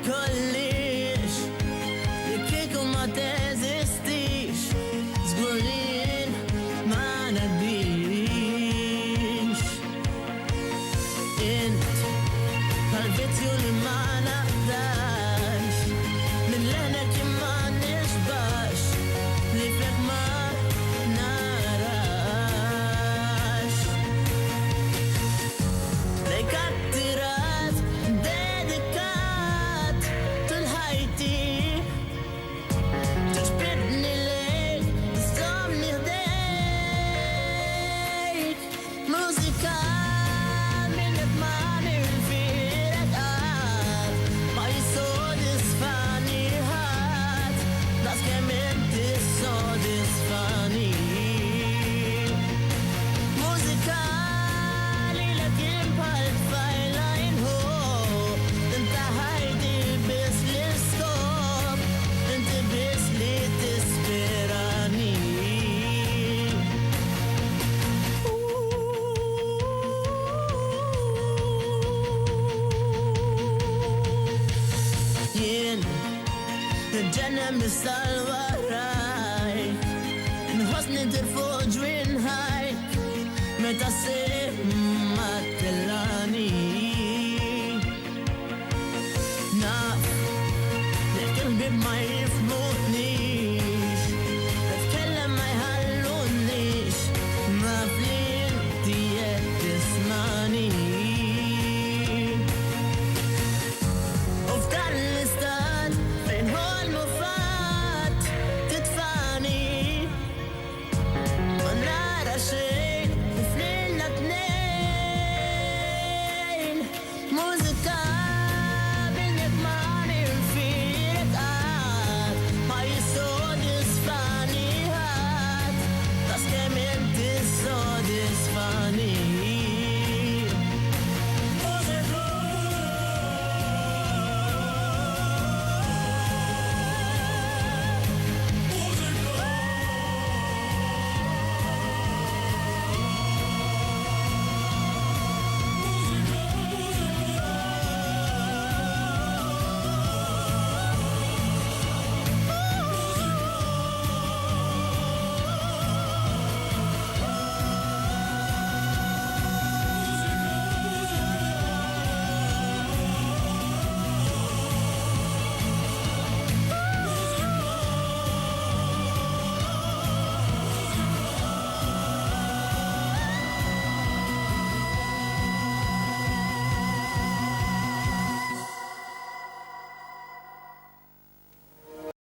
jkollix li kieku ma teżistix żgur li jien ma nabix. Int bħal-vizzju li ma naqdax min leħnek imma nixbax li flek ma narax. Lejk attirat dedikat tul ħajti ġbidni lejk stomni ħdejk mużika minnek ma nirfirek għad ma jissodisfani ħadd das kemm inti sodisfani. Mużika li l-kim bħal tfajla jinħob inta ħajdi bis li skop inti bis li tispirani. Jien nġennem nistal-waraj nħoss nintir fuq ġwien ħajk meta